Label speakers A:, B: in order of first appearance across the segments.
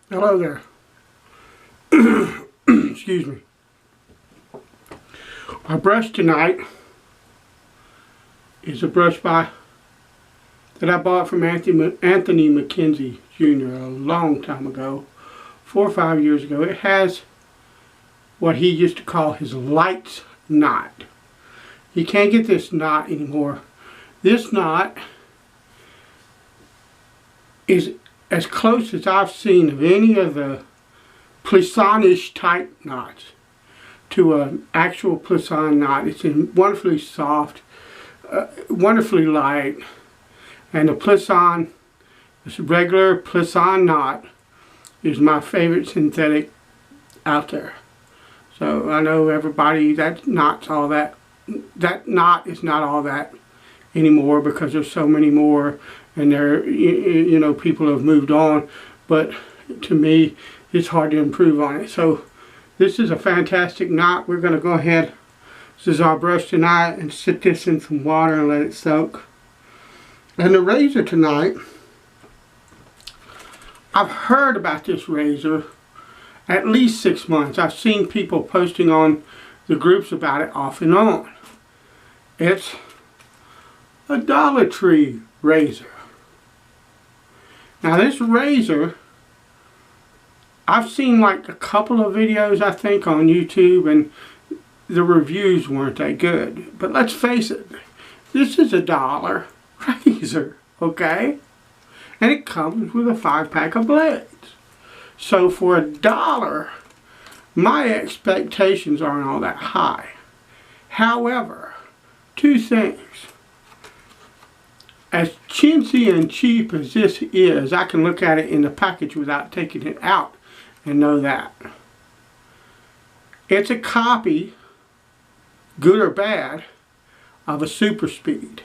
A: Hello there. Excuse me. Our brush tonight is a brush that I bought from Anthony Mackenzie Jr. a long time ago, 4 or 5 years ago. It has what he used to call his lights knot. You can't get this knot anymore. This knot is as close as I've seen of any of the plisson-ish type knots to an actual plisson knot. It's wonderfully soft, wonderfully light, and the plisson, this regular plisson knot, is my favorite synthetic out there. So I know everybody, that knot is not all that anymore because there's so many more, and people have moved on, but to me it's hard to improve on it. So this is a fantastic knot. We're going to go ahead, this is our brush tonight, and sit this in some water and let it soak. And the razor tonight, I've heard about this razor at least 6 months. I've seen people posting on the groups about it off and on. It's a Dollar Tree razor. Now this razor, I've seen like a couple of videos I think on YouTube, and the reviews weren't that good. But let's face it, this is a $1 razor, okay? And it comes with a 5-pack of blades. So for $1, my expectations aren't all that high. However, two things. As chintzy and cheap as this is, I can look at it in the package without taking it out and know that. It's a copy, good or bad, of a Super Speed.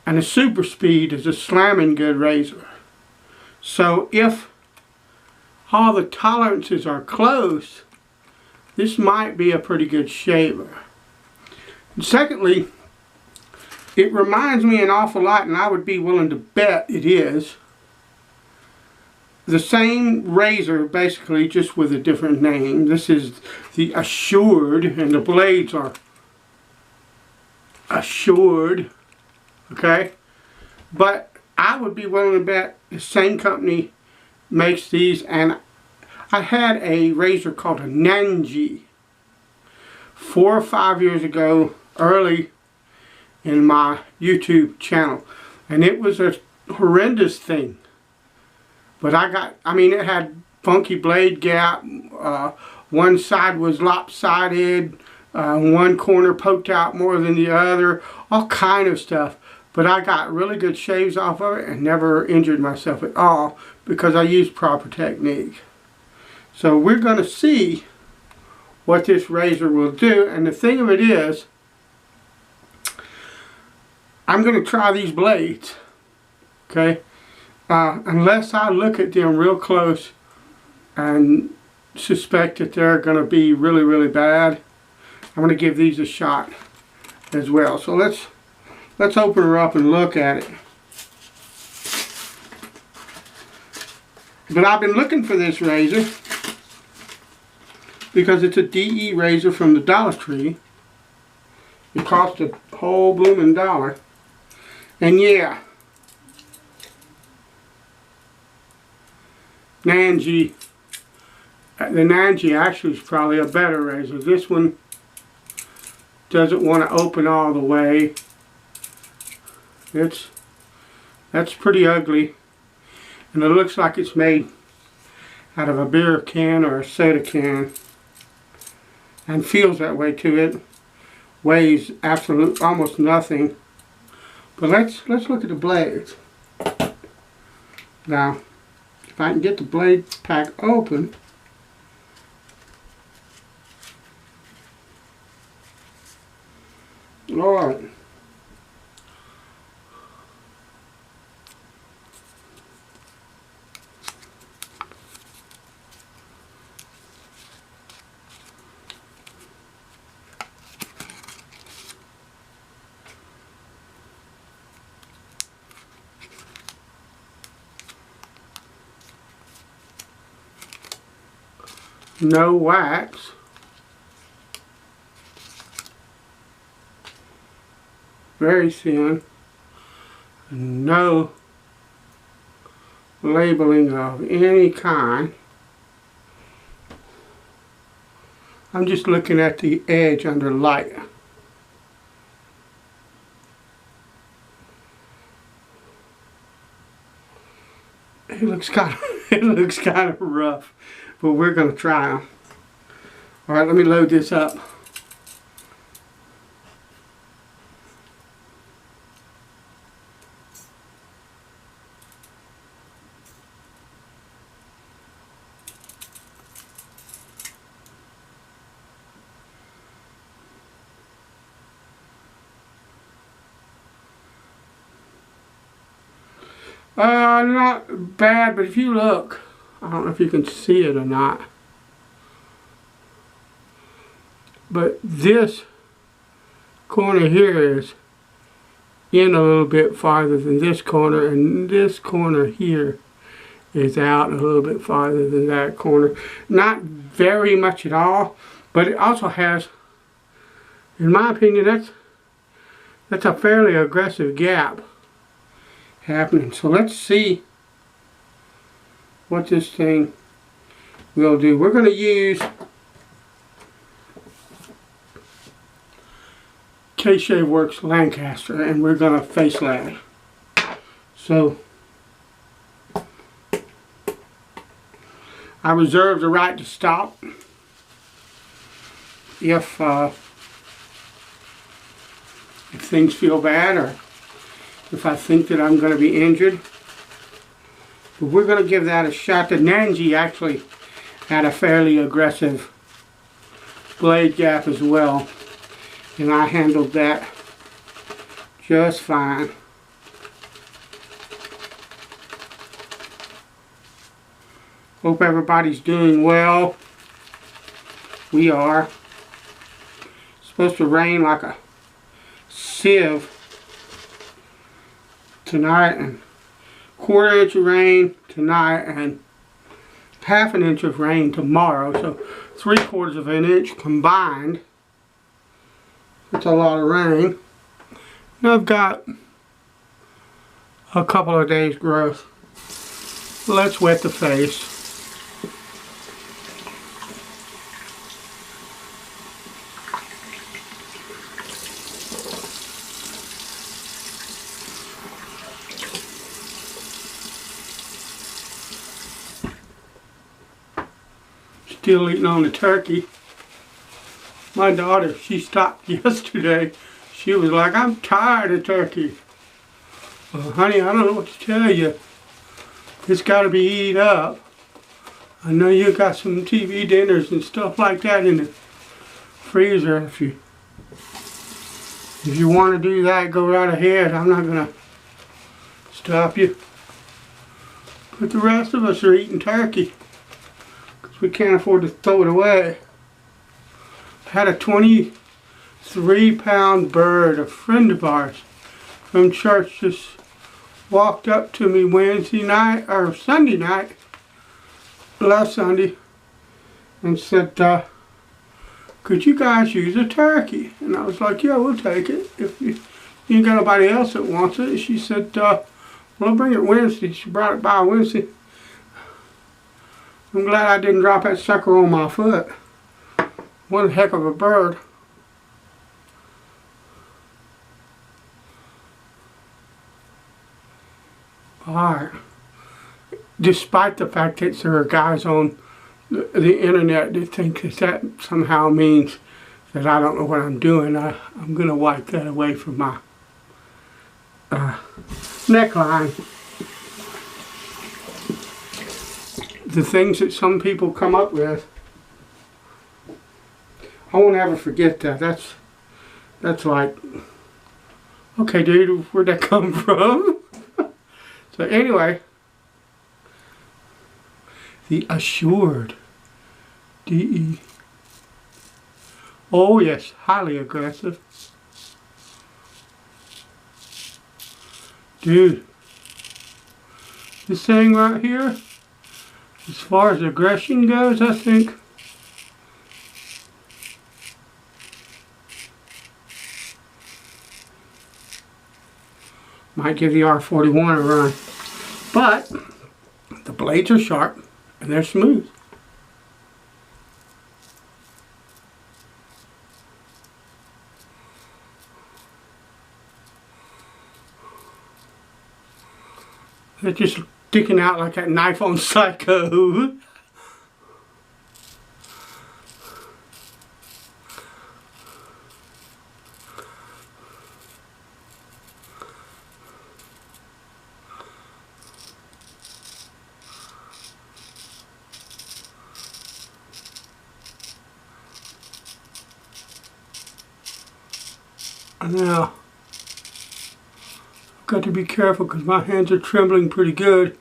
A: And a Super Speed is a slamming good razor. So if all the tolerances are close, this might be a pretty good shaver. And secondly, it reminds me an awful lot, and I would be willing to bet it is, the same razor, basically, just with a different name. This is the Assured, and the blades are Assured, okay? But I would be willing to bet the same company makes these. And I had a razor called a Nanji 4 or 5 years ago, early in my YouTube channel, and it was a horrendous thing. But it had funky blade gap, one side was lopsided, one corner poked out more than the other, all kind of stuff. But I got really good shaves off of it and never injured myself at all because I used proper technique. So we're going to see what this razor will do. And the thing of it is, I'm going to try these blades, okay? Unless I look at them real close and suspect that they're going to be really, really bad, I'm going to give these a shot as well. So let's open her up and look at it. But I've been looking for this razor because it's a DE razor from the Dollar Tree. It cost a whole blooming $1. And yeah, Nanji, the Nanji actually is probably a better razor. This one doesn't want to open all the way. That's pretty ugly, and it looks like it's made out of a beer can or a soda can, and feels that way too. It weighs almost nothing. But let's look at the blades. Now, if I can get the blade pack open, alright. no wax. Very thin. No labeling of any kind. I'm just looking at the edge under light. It looks kind of rough, but we're going to try them. All right, let me load this up. Not bad, but if you look, I don't know if you can see it or not, but this corner here is in a little bit farther than this corner, and this corner here is out a little bit farther than that corner. Not very much at all, but it also has, in my opinion, that's a fairly aggressive gap happening. So let's see what this thing will do. We're going to use K-Shave Works Lancaster, and we're going to face lathe. So I reserve the right to stop if things feel bad, or if I think that I'm going to be injured. But we're going to give that a shot. The Nanji actually had a fairly aggressive blade gap as well, and I handled that just fine. Hope everybody's doing well. We are. It's supposed to rain like a sieve tonight, and quarter inch of rain tonight and half an inch of rain tomorrow, so 3/4 of an inch combined. That's a lot of rain. And I've got a couple of days growth. Let's wet the face. Still eating on the turkey. My daughter, she stopped yesterday. She was like, I'm tired of turkey. Well, honey, I don't know what to tell you. It's got to be eaten up. I know you got some TV dinners and stuff like that in the freezer. If you want to do that, go right ahead. I'm not going to stop you. But the rest of us are eating turkey. We can't afford to throw it away. I had a 23-pound bird, a friend of ours from church, just walked up to me Wednesday night, or Sunday night, last Sunday, and said, could you guys use a turkey? And I was like, yeah, we'll take it. If you ain't got nobody else that wants it. And she said, well, I'll bring it Wednesday. She brought it by Wednesday. I'm glad I didn't drop that sucker on my foot. One heck of a bird. Alright. Despite the fact that there are guys on the internet that think that somehow means that I don't know what I'm doing, I'm going to wipe that away from my neckline. The things that some people come up with, I won't ever forget that. That's like, okay dude, where'd that come from? So anyway, the Assured DE. Oh yes, highly aggressive. Dude, this thing right here, as far as aggression goes, I think Might give the R41 a run. But the blades are sharp and they're smooth. They're just sticking out like that knife on Psycho. Now, I've got to be careful because my hands are trembling pretty good.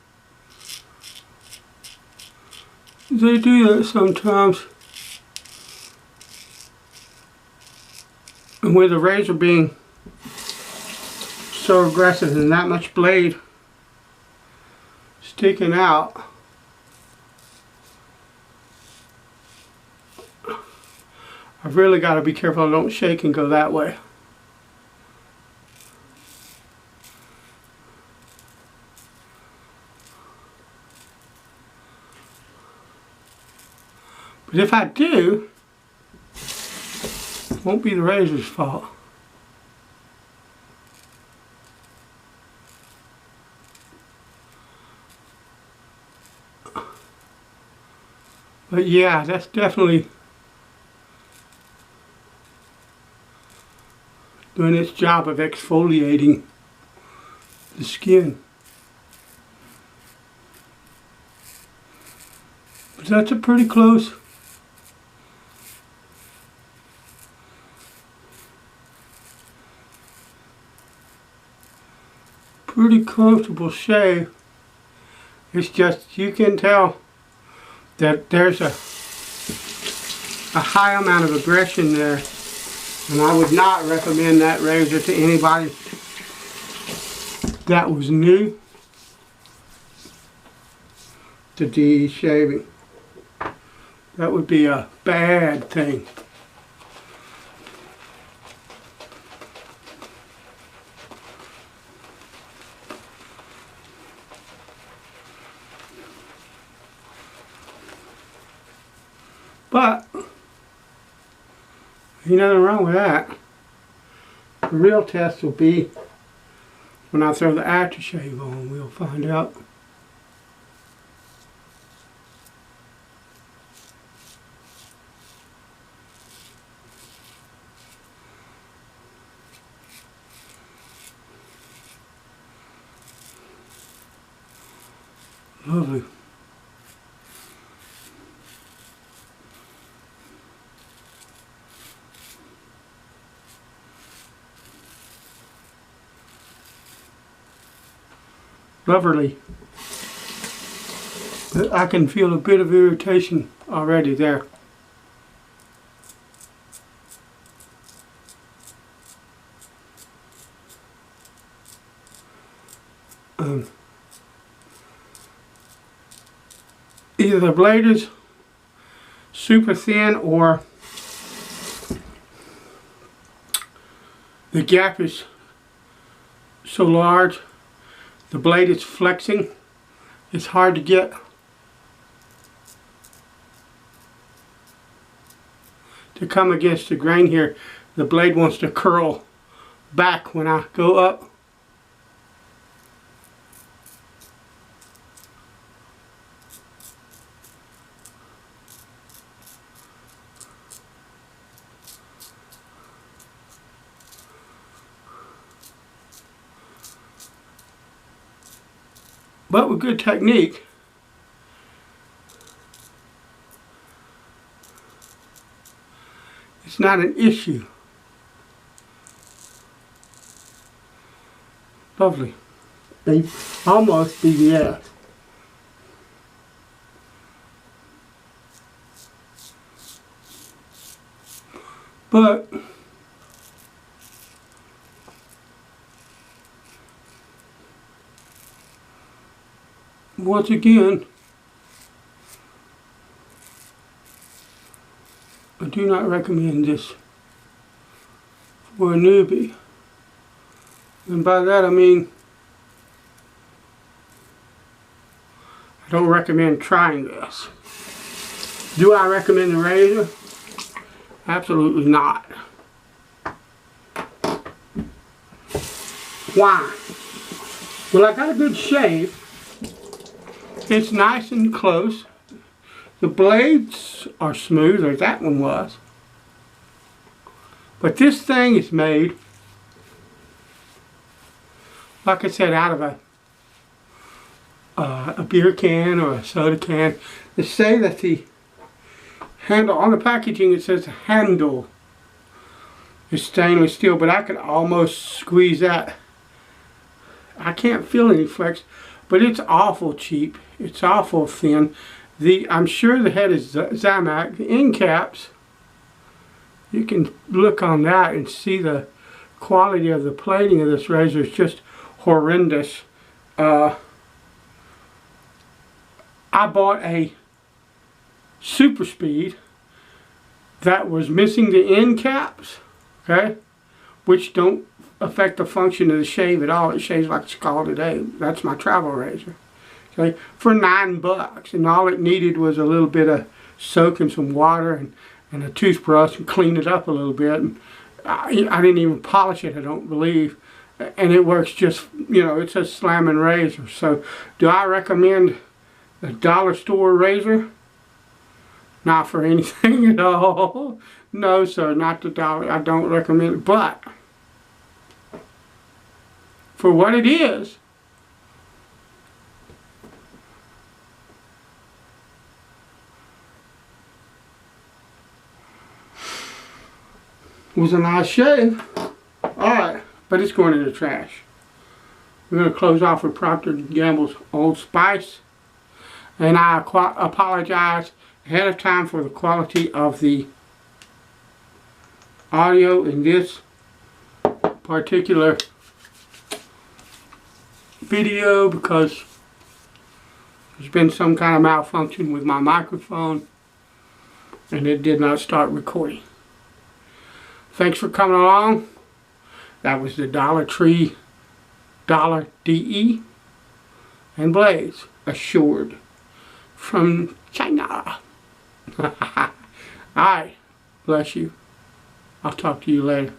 A: They do that sometimes. And with the razor being so aggressive and that much blade sticking out, I've really got to be careful I don't shake and go that way. But if I do, it won't be the razor's fault. But yeah, that's definitely doing its job of exfoliating the skin. But that's a pretty close pretty comfortable shave. It's just, you can tell that there's a high amount of aggression there, and I would not recommend that razor to anybody that was new to de-shaving. That would be a bad thing. But ain't nothing wrong with that. The real test will be when I throw the aftershave on. We'll find out. Lovely. Lovely. But I can feel a bit of irritation already there. Either the blade is super thin or the gap is so large, the blade is flexing. It's hard to get to come against the grain here. The blade wants to curl back when I go up. But with good technique, it's not an issue. Lovely. They almost BBS. But once again, I do not recommend this for a newbie. And by that I mean I don't recommend trying this. Do I recommend the razor? Absolutely not. Why? Well, I got a good shave. It's nice and close. The blades are smooth, or that one was. But this thing is made, like I said, out of a beer can or a soda can. They say that the handle, on the packaging it says handle is stainless steel, but I could almost squeeze that. I can't feel any flex, but it's awful cheap. It's awful thin. I'm sure the head is Zamac. The end caps, you can look on that and see the quality of the plating of this razor is just horrendous. I bought a Super Speed that was missing the end caps, okay, which don't affect the function of the shave at all. It shaves like it's called today. That's my travel razor, okay, for $9, and all it needed was a little bit of soak in some water and a toothbrush and clean it up a little bit. And I didn't even polish it, I don't believe, and it works just, you know, it's a slamming razor. So do I recommend a dollar store razor? Not for anything at all. No, sir, not the dollar. I don't recommend it. But for what it is, it was a nice shave. Alright, but it's going in the trash. We're going to close off with Procter & Gamble's Old Spice. And I apologize ahead of time for the quality of the audio in this particular video, because there's been some kind of malfunction with my microphone and it did not start recording. Thanks for coming along. That was the Dollar Tree Dollar DE and Blades Assured from China. Alright, bless you. I'll talk to you later.